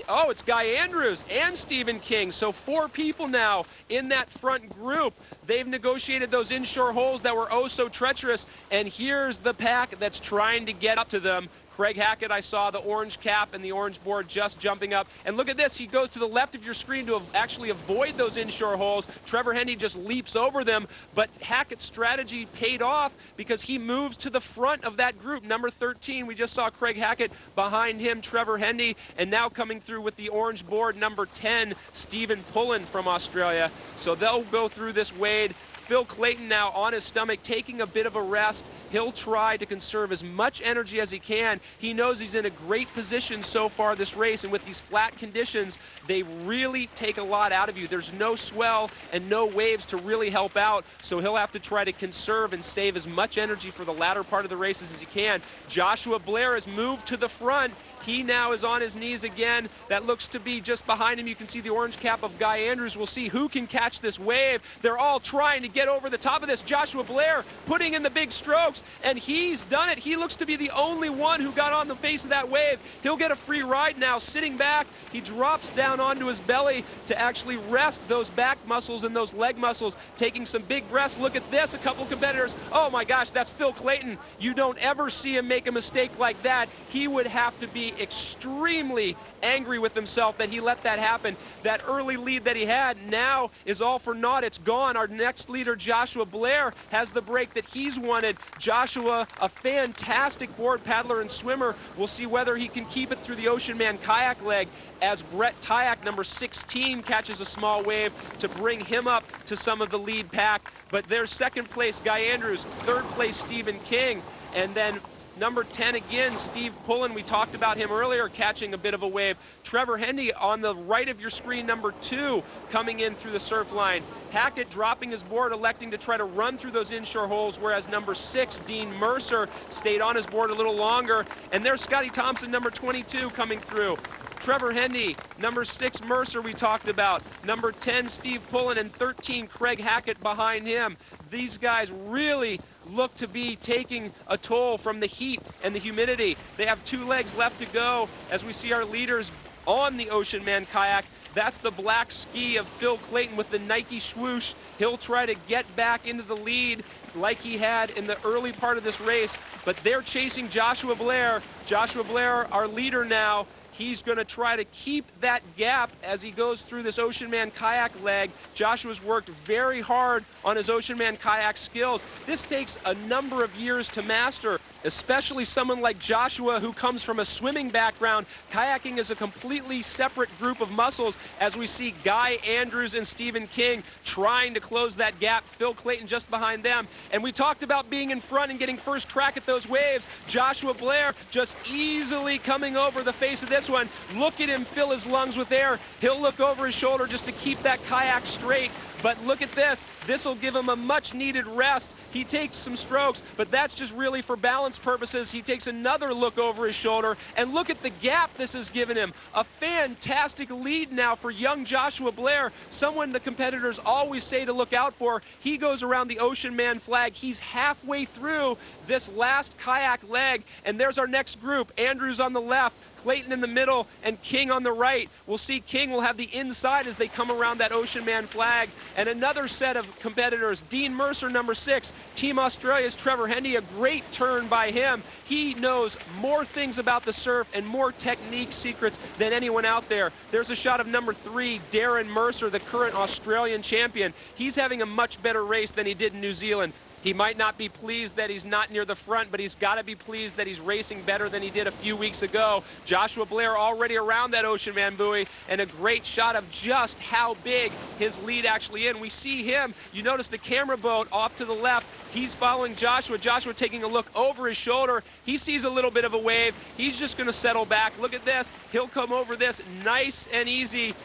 Oh, it's Guy Andrews and Stephen King. So 4 people now in that front group. They've negotiated those inshore holes that were oh so treacherous. And here's the pack that's trying to get up to them. Craig Hackett, I saw the orange cap and the orange board just jumping up. And look at this, he goes to the left of your screen to actually avoid those inshore holes. Trevor Hendy just leaps over them, but Hackett's strategy paid off because he moves to the front of that group. Number 13, we just saw Craig Hackett, behind him Trevor Hendy, and now coming through with the orange board, number 10, Stephen Pullen from Australia. So they'll go through this wade. Phil Clayton now on his stomach, taking a bit of a rest. He'll try to conserve as much energy as he can. He knows he's in a great position so far this race, and with these flat conditions, they really take a lot out of you. There's no swell and no waves to really help out, so he'll have to try to conserve and save as much energy for the latter part of the races as he can. Joshua Blair has moved to the front. He now is on his knees again. That looks to be just behind him. You can see the orange cap of Guy Andrews. We'll see who can catch this wave. They're all trying to get over the top of this. Joshua Blair putting in the big strokes, and he's done it. He looks to be the only one who got on the face of that wave. He'll get a free ride now. Sitting back, he drops down onto his belly to actually rest those back muscles and those leg muscles, taking some big breaths. Look at this, a couple competitors. Oh my gosh, that's Phil Clayton. You don't ever see him make a mistake like that. He would have to be extremely angry with himself that he let that happen. That early lead that he had now is all for naught. It's gone. Our next leader, Joshua Blair, has the break that he's wanted. Joshua, a fantastic board paddler and swimmer. We'll see whether he can keep it through the Oceanman kayak leg as Brett Tyak, number 16, catches a small wave to bring him up to some of the lead pack. But there's second place, Guy Andrews, third place, Stephen King, and then number 10 again, Steve Pullen. We talked about him earlier, catching a bit of a wave. Trevor Hendy on the right of your screen, number 2, coming in through the surf line. Hackett dropping his board, electing to try to run through those inshore holes, whereas number 6, Dean Mercer, stayed on his board a little longer. And there's Scotty Thompson, number 22, coming through. Trevor Hendy, number 6, Mercer we talked about, number 10, Steve Pullen, and 13, Craig Hackett behind him. These guys really look to be taking a toll from the heat and the humidity. They have 2 legs left to go as we see our leaders on the Oceanman kayak. That's the black ski of Phil Clayton with the Nike swoosh. He'll try to get back into the lead like he had in the early part of this race, but they're chasing Joshua Blair. Joshua Blair, our leader now. He's going to try to keep that gap as he goes through this Oceanman kayak leg. Joshua's worked very hard on his Oceanman kayak skills. This takes a number of years to master, especially someone like Joshua who comes from a swimming background. Kayaking is a completely separate group of muscles as we see Guy Andrews and Stephen King trying to close that gap. Phil Clayton just behind them. And we talked about being in front and getting first crack at those waves. Joshua Blair just easily coming over the face of this one. Look at him fill his lungs with air. He'll look over his shoulder just to keep that kayak straight. but look at this. This will give him a much-needed rest. He takes some strokes, but that's just really for balance purposes. He takes another look over his shoulder, and look at the gap this has given him. A fantastic lead now for young Joshua Blair, someone the competitors always say to look out for. He goes around the Oceanman flag. He's halfway through this last kayak leg, and there's our next group. Andrews on the left, Clayton in the middle, and King on the right. We'll see King will have the inside as they come around that Oceanman flag. And another set of competitors, Dean Mercer, number 6, Team Australia's Trevor Hendy, a great turn by him. He knows more things about the surf and more technique secrets than anyone out there. There's a shot of number 3, Darren Mercer, the current Australian champion. He's having a much better race than he did in New Zealand. He might not be pleased that he's not near the front, but he's got to be pleased that he's racing better than he did a few weeks ago. Joshua Blair already around that Oceanman buoy, and a great shot of just how big his lead actually is. We see him. You notice the camera boat off to the left. He's following Joshua. Joshua taking a look over his shoulder. He sees a little bit of a wave. He's just going to settle back. Look at this. He'll come over this nice and easy,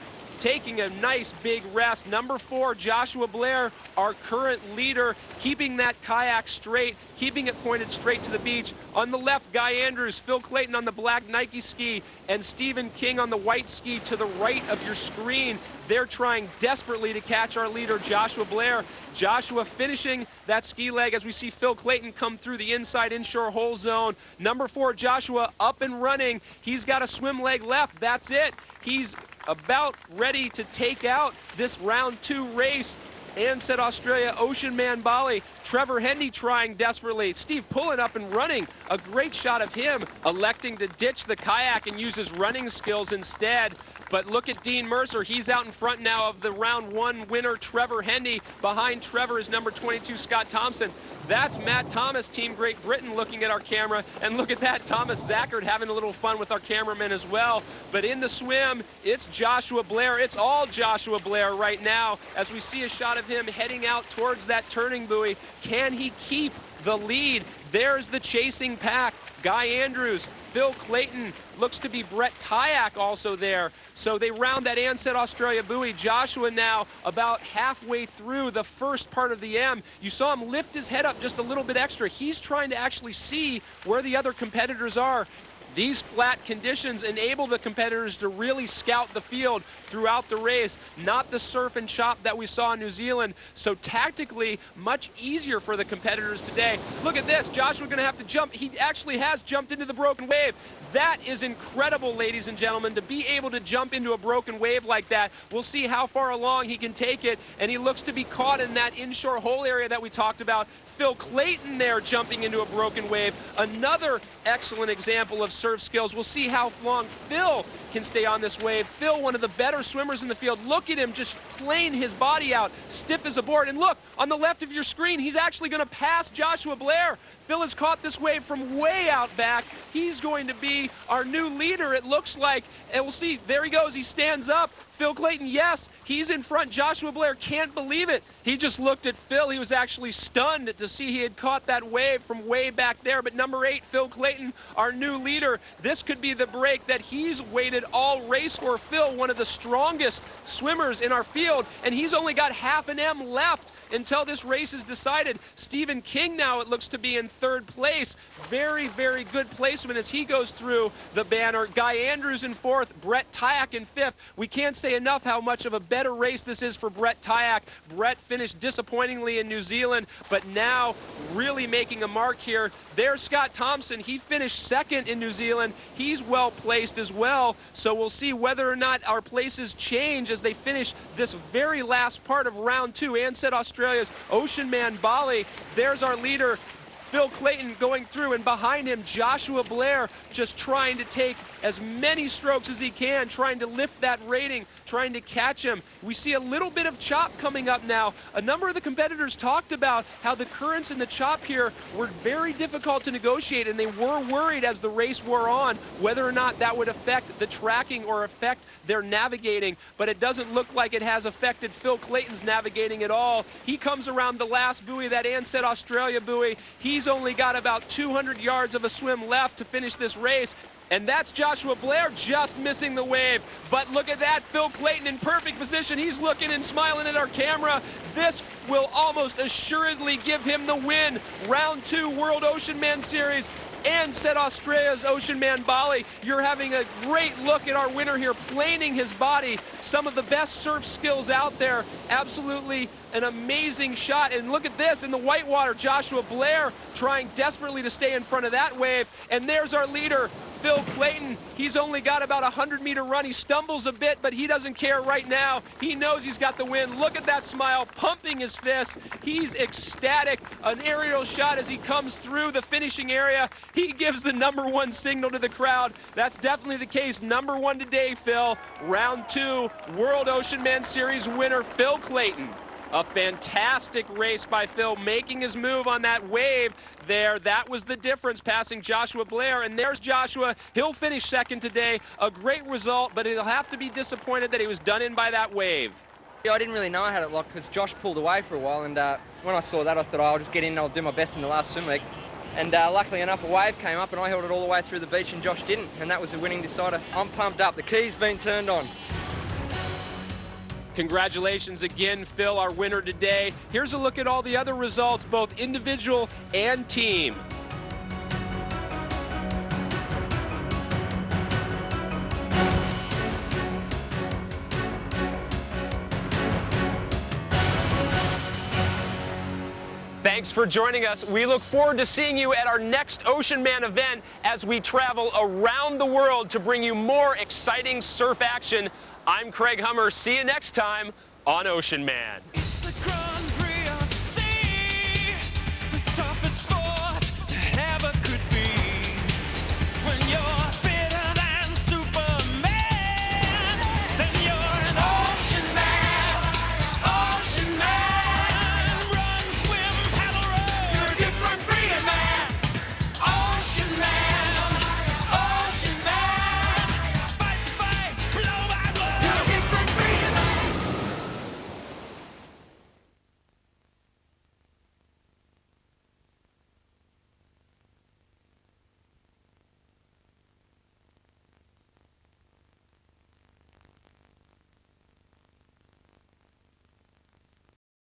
taking a nice big rest. Number 4, Joshua Blair, our current leader, keeping that kayak straight, keeping it pointed straight to the beach. On the left, Guy Andrews, Phil Clayton on the black Nike ski, and Stephen King on the white ski to the right of your screen. They're trying desperately to catch our leader, Joshua Blair. Joshua finishing that ski leg as we see Phil Clayton come through the inside inshore hole zone. Number 4, Joshua, up and running. He's got a swim leg left. That's it. He's about ready to take out this round 2 race. Ansett Australia, Oceanman Bali. Trevor Hendy trying desperately. Steve Pullen up and running. A great shot of him electing to ditch the kayak and use his running skills instead. But look at Dean Mercer. He's out in front now of the round 1 winner, Trevor Hendy. Behind Trevor is number 22, Scott Thompson. That's Matt Thomas, Team Great Britain, looking at our camera. And look at that, Thomas Zackert having a little fun with our cameraman as well. But in the swim, it's Joshua Blair. It's all Joshua Blair right now as we see a shot of him heading out towards that turning buoy. Can he keep the lead? There's the chasing pack. Guy Andrews, Phil Clayton, looks to be Brett Tyack also there. So they round that Ansett Australia buoy. Joshua now about halfway through the first part of the M. You saw him lift his head up just a little bit extra. He's trying to actually see where the other competitors are. These flat conditions enable the competitors to really scout the field throughout the race, not the surf and chop that we saw in New Zealand. So tactically, much easier for the competitors today. Look at this, Joshua gonna have to jump. He actually has jumped into the broken wave. That is incredible, ladies and gentlemen, to be able to jump into a broken wave like that. We'll see how far along he can take it, and he looks to be caught in that inshore hole area that we talked about. Phil Clayton there jumping into a broken wave. Another excellent example of surf skills. We'll see how long Phil can stay on this wave. Phil, one of the better swimmers in the field. Look at him just playing his body out, stiff as a board. And look, on the left of your screen, he's actually going to pass Joshua Blair. Phil has caught this wave from way out back. He's going to be our new leader, it looks like. And we'll see, there he goes, he stands up. Phil Clayton, yes, he's in front. Joshua Blair can't believe it. He just looked at Phil. He was actually stunned to see he had caught that wave from way back there. But number 8, Phil Clayton, our new leader. This could be the break that he's waited all race for. Phil, one of the strongest swimmers in our field, and he's only got half an M left until this race is decided. Stephen King now, it looks to be in 3rd place. Very, very good placement as he goes through the banner. Guy Andrews in 4th, Brett Tyack in 5th. We can't say enough how much of a better race this is for Brett Tyack. Brett finished disappointingly in New Zealand, but now really making a mark here. There's Scott Thompson. He finished 2nd in New Zealand. He's well placed as well. So we'll see whether or not our places change as they finish this very last part of round 2. Ansett Australia's Oceanman Bali. There's our leader, Phil Clayton, going through, and behind him, Joshua Blair, just trying to take as many strokes as he can, trying to lift that rating, trying to catch him. We see a little bit of chop coming up now. A number of the competitors talked about how the currents in the chop here were very difficult to negotiate, and they were worried as the race wore on whether or not that would affect the tracking or affect their navigating, but it doesn't look like it has affected Phil Clayton's navigating at all. He comes around the last buoy, that Ansett Australia buoy. He's only got about 200 yards of a swim left to finish this race. And that's Joshua Blair just missing the wave. But look at that, Phil Clayton in perfect position. He's looking and smiling at our camera. This will almost assuredly give him the win. Round 2 World Oceanman Series and set Australia's Oceanman Bali. You're having a great look at our winner here, planing his body. Some of the best surf skills out there. Absolutely an amazing shot. And look at this in the whitewater, Joshua Blair trying desperately to stay in front of that wave. And there's our leader, Phil Clayton. He's only got about a 100-meter run. He stumbles a bit, but he doesn't care right now. He knows he's got the win. Look at that smile, pumping his fist. He's ecstatic. An aerial shot as he comes through the finishing area. He gives the #1 signal to the crowd. That's definitely the case. #1 today, Phil. Round 2, World Oceanman Series winner, Phil Clayton. A fantastic race by Phil, making his move on that wave there. That was the difference, passing Joshua Blair. And there's Joshua. He'll finish second today. A great result, but he'll have to be disappointed that he was done in by that wave.
Yeah, I didn't really know I had it locked because Josh pulled away for a while, and when I saw that, I thought, I'll just get in and I'll do my best in the last swim leg. And luckily enough, a wave came up and I held it all the way through the beach and Josh didn't, and that was the winning decider. I'm pumped up. The key's been turned on.
Congratulations again, Phil, our winner today. Here's a look at all the other results, both individual and team. Thanks for joining us. We look forward to seeing you at our next Oceanman event as we travel around the world to bring you more exciting surf action. I'm Craig Hummer. See you next time on Oceanman.